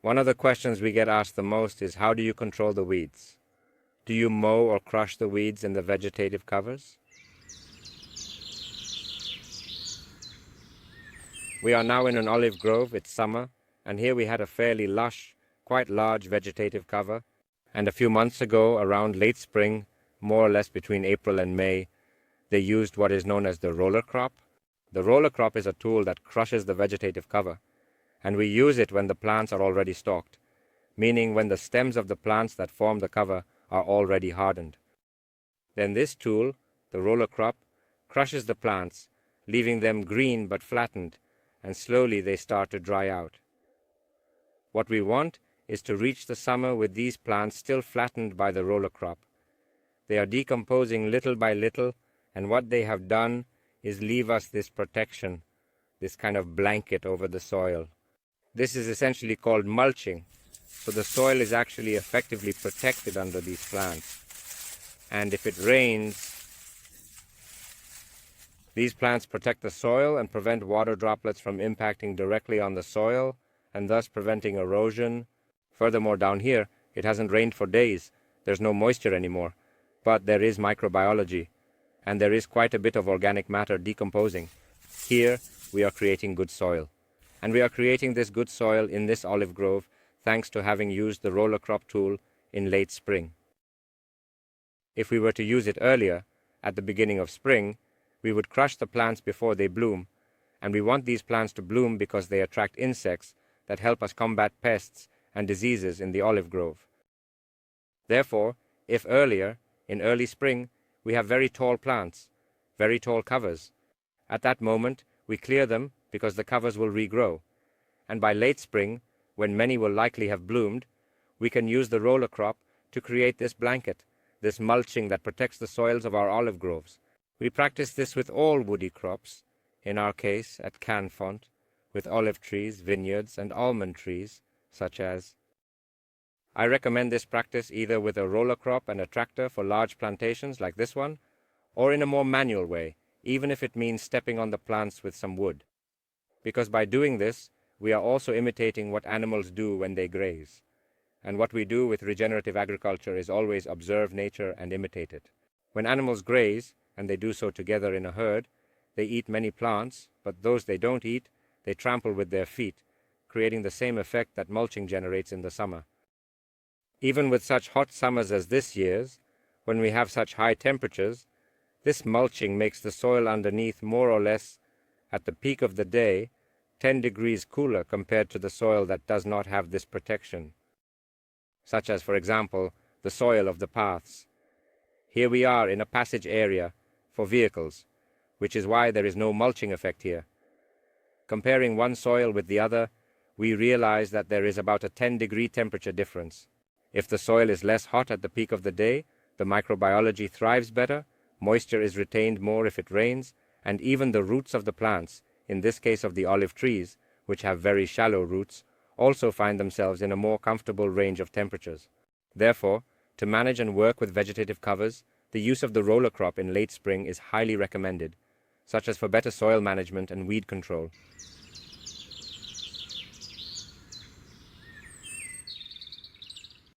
One of the questions we get asked the most is, how do you control the weeds? Do you mow or crush the weeds in the vegetative covers? We are now in an olive grove. It's summer, and here we had a fairly lush, quite large vegetative cover, and a few months ago, around late spring, more or less between April and May, they used what is known as the roller crop. The roller crop is a tool that crushes the vegetative cover, and we use it when the plants are already stalked, meaning when the stems of the plants that form the cover are already hardened. Then this tool, the roller crop, crushes the plants, leaving them green but flattened, and slowly they start to dry out. What we want is to reach the summer with these plants still flattened by the roller crop. They are decomposing little by little, and what they have done is leave us this protection, this kind of blanket over the soil. This is essentially called mulching, so the soil is actually effectively protected under these plants. And if it rains, these plants protect the soil and prevent water droplets from impacting directly on the soil, and thus preventing erosion. Furthermore, down here, it hasn't rained for days. There's no moisture anymore, but there is microbiology, and there is quite a bit of organic matter decomposing. Here, we are creating good soil. And we are creating this good soil in this olive grove thanks to having used the roller crop tool in late spring. If we were to use it earlier, at the beginning of spring, we would crush the plants before they bloom, and we want these plants to bloom because they attract insects that help us combat pests and diseases in the olive grove. Therefore, if earlier, in early spring, we have very tall plants, very tall covers, at that moment we clear them because the covers will regrow, and by late spring, when many will likely have bloomed, we can use the roller crop to create this blanket, this mulching that protects the soils of our olive groves. We practice this with all woody crops, in our case at Canfont, with olive trees, vineyards, and almond trees, such as. I recommend this practice either with a roller crop and a tractor for large plantations like this one, or in a more manual way, even if it means stepping on the plants with some wood. Because by doing this, we are also imitating what animals do when they graze. And what we do with regenerative agriculture is always observe nature and imitate it. When animals graze, and they do so together in a herd, they eat many plants, but those they don't eat, they trample with their feet, creating the same effect that mulching generates in the summer. Even with such hot summers as this year's, when we have such high temperatures, this mulching makes the soil underneath more or less, at the peak of the day, 10 degrees cooler compared to the soil that does not have this protection, such as, for example, the soil of the paths. Here we are in a passage area for vehicles, which is why there is no mulching effect here. Comparing one soil with the other, we realize that there is about a 10-degree temperature difference. If the soil is less hot at the peak of the day, the microbiology thrives better, moisture is retained more if it rains, and even the roots of the plants, in this case of the olive trees, which have very shallow roots, also find themselves in a more comfortable range of temperatures. Therefore, to manage and work with vegetative covers, the use of the roller crop in late spring is highly recommended, such as for better soil management and weed control.